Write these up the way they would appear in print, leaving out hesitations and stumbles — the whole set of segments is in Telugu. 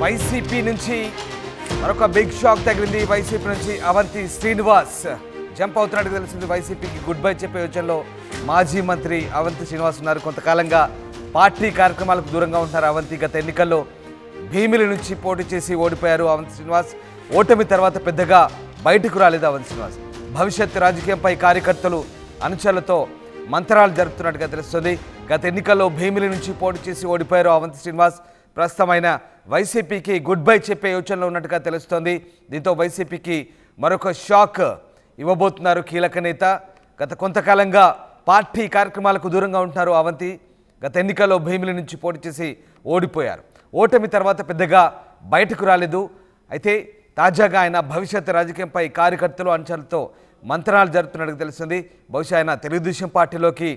వైసీపీ నుంచి మరొక బిగ్ షాక్ తగిలింది. వైసీపీ నుంచి అవంతి శ్రీనివాస్ జంప్ అవుతున్నట్టు తెలిసింది. వైసీపీకి గుడ్ బై చెప్పే యోచనలో మాజీ మంత్రి అవంతి శ్రీనివాస్ ఉన్నారు. కొంతకాలంగా పార్టీ కార్యక్రమాలకు దూరంగా ఉంటున్నారు అవంతి. గత ఎన్నికల్లో భీమిలి నుంచి పోటీ చేసి ఓడిపోయారు అవంతి శ్రీనివాస్. ఓటమి తర్వాత పెద్దగా బయటకు రాలేదు అవంతి శ్రీనివాస్. భవిష్యత్ రాజకీయంపై కార్యకర్తలు అనుచరులతో మంత్రాలు జరుపుతున్నట్టుగా తెలుస్తుంది. గత ఎన్నికల్లో భీమిలి నుంచి పోటీ చేసి ఓడిపోయారు అవంతి శ్రీనివాస్. ప్రస్తుతమైన వైసీపీకి గుడ్ బై చెప్పే యోచనలో ఉన్నట్టుగా తెలుస్తోంది. దీంతో వైసీపీకి మరొక షాక్ ఇవ్వబోతున్నారు కీలక నేత. గత కొంతకాలంగా పార్టీ కార్యక్రమాలకు దూరంగా ఉంటున్నారు అవంతి. గత ఎన్నికల్లో భీమిలి నుంచి పోటీ చేసి ఓడిపోయారు. ఓటమి తర్వాత పెద్దగా బయటకు రాలేదు. అయితే తాజాగా ఆయన భవిష్యత్ రాజకీయంపై కార్యకర్తలు అనుచరులతో మంత్రాలు జరుపుతున్నట్టుగా తెలుస్తుంది. బహుశా ఆయన తెలుగుదేశం పార్టీలోకి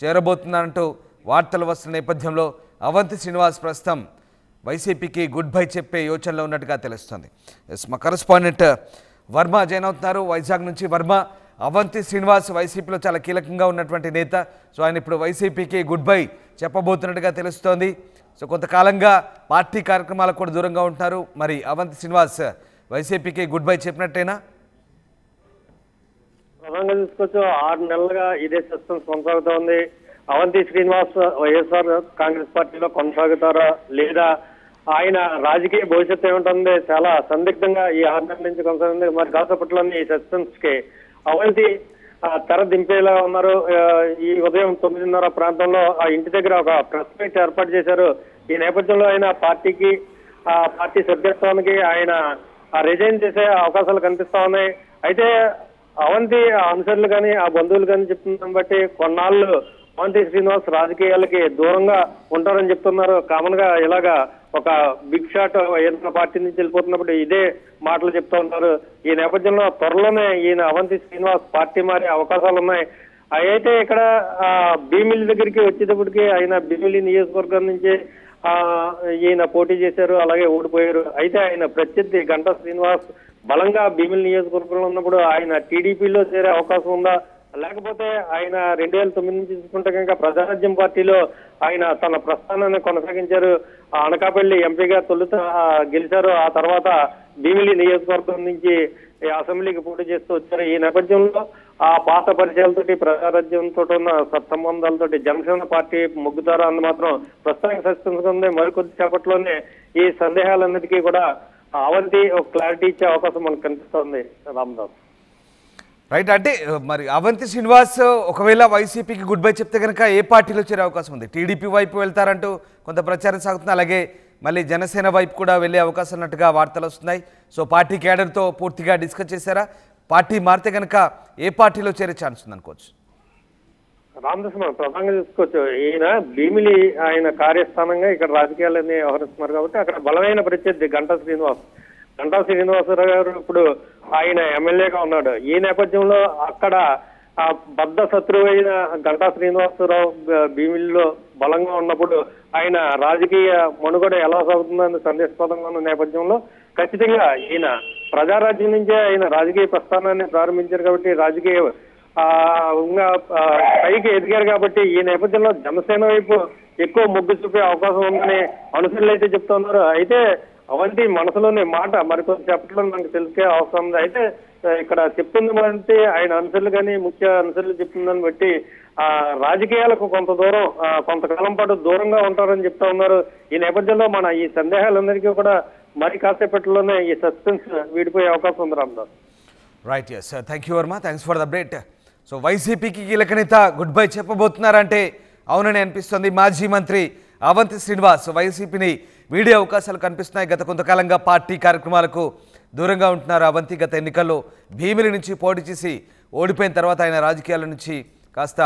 చేరబోతున్నారంటూ వార్తలు వస్తున్న నేపథ్యంలో అవంతి శ్రీనివాస్ ప్రస్తుతం వైసీపీకి గుడ్ బై చెప్పే యోచనలో ఉన్నట్టుగా తెలుస్తుంది. మా కరెస్పాండెంట్ వర్మ జాయిన్ అవుతున్నారు వైజాగ్ నుంచి. వర్మ, అవంతి శ్రీనివాస్ వైసీపీలో చాలా కీలకంగా ఉన్నటువంటి నేత. సో ఆయన ఇప్పుడు వైసీపీకి గుడ్ బై చెప్పబోతున్నట్టుగా తెలుస్తోంది. సో కొంతకాలంగా పార్టీ కార్యక్రమాలకు కూడా దూరంగా ఉంటున్నారు. మరి అవంతి శ్రీనివాస్ వైసీపీకి గుడ్ బై చెప్పినట్టేనా? ప్రధానంగా చూసుకోవచ్చు, 6 నెలలుగా ఇదే సస్పెన్స్ కొనసాగుతోంది. అవంతి శ్రీనివాస్ వైఎస్ఆర్ కాంగ్రెస్ పార్టీలో కొనసాగుతారా లేదా, ఆయన రాజకీయ భవిష్యత్తు ఏముంటుంది, చాలా సందిగ్ధంగా ఈ 6 నెలల నుంచి కొనసాగుతుంది. మరి కాసేపట్లోని ఈ సస్పెన్స్ కి అవంతి తెర దింపేలా ఉన్నారు. ఈ ఉదయం 9:30 ప్రాంతంలో ఆ ఇంటి దగ్గర ఒక ప్రెస్ మీట్ ఏర్పాటు చేశారు. ఈ నేపథ్యంలో ఆయన పార్టీ సభ్యత్వానికి ఆయన రిజైన్ చేసే అవకాశాలు కనిపిస్తా ఉన్నాయి. అయితే అవంతి అనుచరులు కానీ ఆ బంధువులు కానీ చెప్తున్న బట్టి కొన్నాళ్ళు అవంతి శ్రీనివాస్ రాజకీయాలకి దూరంగా ఉంటారని చెప్తున్నారు. కామన్ గా ఇలాగా ఒక బిగ్ షాట్ ఏదైనా పార్టీ నుంచి వెళ్ళిపోతున్నప్పుడు ఇదే మాటలు చెప్తూ ఉంటారు. ఈ నేపథ్యంలో త్వరలోనే ఈయన అవంతి శ్రీనివాస్ పార్టీ మారే అవకాశాలు ఉన్నాయి. అయితే ఇక్కడ భీమిలి దగ్గరికి వచ్చేటప్పటికి ఆయన భీమిలి నియోజకవర్గం నుంచి ఈయన పోటీ చేశారు, అలాగే ఓడిపోయారు. అయితే ఆయన ప్రత్యర్థి గంటా శ్రీనివాస్ బలంగా భీమిలి నియోజకవర్గంలో ఉన్నప్పుడు ఆయన టీడీపీలో చేరే అవకాశం ఉందా, లేకపోతే ఆయన 2009 నుంచి చూసుకుంటే కనుక ప్రజారాజ్యం పార్టీలో ఆయన తన ప్రస్థానాన్ని కొనసాగించారు. అనకాపల్లి ఎంపీగా తొలుత గెలిచారు. ఆ తర్వాత భీమిలి నియోజకవర్గం నుంచి అసెంబ్లీకి పోటీ చేస్తూ వచ్చారు. ఈ నేపథ్యంలో ఆ పాత పరిచయాలతోటి ప్రజారాజ్యంతో ఉన్న సత్సంబంధాలతోటి జనసేన పార్టీ మొగ్గుతారా అని మాత్రం ప్రస్తుతానికి సస్పెన్స్ ఉంది. మరికొద్ది సేపట్లోనే ఈ సందేహాలన్నిటికీ కూడా అవంతి ఒక క్లారిటీ ఇచ్చే అవకాశం మనకు కనిపిస్తోంది. రామదాస్ రైట్. అంటే మరి అవంతి శ్రీనివాస్ ఒకవేళ వైసీపీకి గుడ్ బై చెప్తే కనుక ఏ పార్టీలో చేరే అవకాశం ఉంది? టీడీపీ వైపు వెళ్తారంటూ కొంత ప్రచారం సాగుతుంది. అలాగే మళ్ళీ జనసేన వైపు కూడా వెళ్ళే అవకాశం ఉన్నట్టుగా వార్తలు వస్తున్నాయి. సో పార్టీ క్యాడర్తో పూర్తిగా డిస్కస్ చేశారా? పార్టీ మారితే కనుక ఏ పార్టీలో చేరే ఛాన్స్ ఉంది అనుకోవచ్చు? రామదాస్ మనం ప్రధానంగా చూసుకోవచ్చు, ఈయన భీమిలి ఆయన కార్యస్థానంగా ఇక్కడ రాజకీయాలన్నీ వ్యవహరిస్తున్నారు కాబట్టి అక్కడ బలమైన ప్రత్యర్థి గంటా శ్రీనివాసరావు గారు ఇప్పుడు ఆయన ఎమ్మెల్యేగా ఉన్నాడు. ఈ నేపథ్యంలో అక్కడ ఆ బద్ద శత్రువు అయిన గంటా శ్రీనివాసరావు భీమిలిలో బలంగా ఉన్నప్పుడు ఆయన రాజకీయ మనుగడ ఎలా సాగుతుందని సందేశాస్పదంగా ఉన్న నేపథ్యంలో ఖచ్చితంగా ఈయన ప్రజారాజ్యం నుంచే ఆయన రాజకీయ ప్రస్థానాన్ని ప్రారంభించారు కాబట్టి రాజకీయ పైకి ఎదిగారు కాబట్టి ఈ నేపథ్యంలో జనసేన వైపు ఎక్కువ మొగ్గు చూపే అవకాశం ఉందని అనుచరులు అయితే చెప్తున్నారు. అయితే అవంతి మనసులోని మాట మరికొంత చెప్పట్లో మనకు తెలిసే అవసరం ఉంది. అయితే ఇక్కడ చెప్తుంది బట్టి ఆయన అనుచరులు కానీ ముఖ్య అనుచరులు చెప్తుందని బట్టి రాజకీయాలకు కొంత దూరం కొంతకాలం పాటు దూరంగా ఉంటారని చెప్తా ఉన్నారు. ఈ నేపథ్యంలో మన ఈ సందేహాలందరికీ కూడా మరి కాసేపట్లోనే ఈ సస్పెన్స్ వీడిపోయే అవకాశం ఉంది. Ramdas right. Yes, thank you Varma, thanks for the update. So వైసీపీకి కీలక నేత గుడ్ బై చెప్పబోతున్నారంటే అవునని అనిపిస్తుంది. మాజీ మంత్రి అవంతి శ్రీనివాస్ వైసీపీని వీడే అవకాశాలు కనిపిస్తున్నాయి. గత కొంతకాలంగా పార్టీ కార్యక్రమాలకు దూరంగా ఉంటున్నారు అవంతి. గత ఎన్నికల్లో భీమిలి నుంచి పోటీ చేసి ఓడిపోయిన తర్వాత ఆయన రాజకీయాల నుంచి కాస్త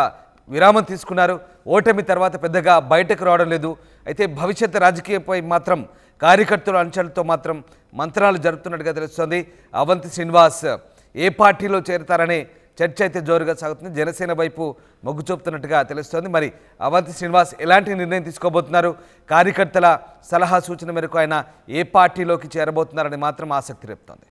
విరామం తీసుకున్నారు. ఓటమి తర్వాత పెద్దగా బయటకు రావడం లేదు. అయితే భవిష్యత్ రాజకీయంపై మాత్రం కార్యకర్తలు అంచనాలతో మాత్రం మంత్రాలు జరుపుతున్నట్టుగా తెలుస్తోంది. అవంతి శ్రీనివాస్ ఏ పార్టీలో చేరతారనే చర్చ అయితే జోరుగా సాగుతుంది. జనసేన వైపు మొగ్గు చూపుతున్నట్టుగా తెలుస్తోంది. మరి అవంతి శ్రీనివాస్ ఎలాంటి నిర్ణయం తీసుకోబోతున్నారు? కార్యకర్తల సలహా సూచన మేరకు ఆయన ఏ పార్టీలోకి చేరబోతున్నారని మాత్రం ఆసక్తి రేపుతోంది.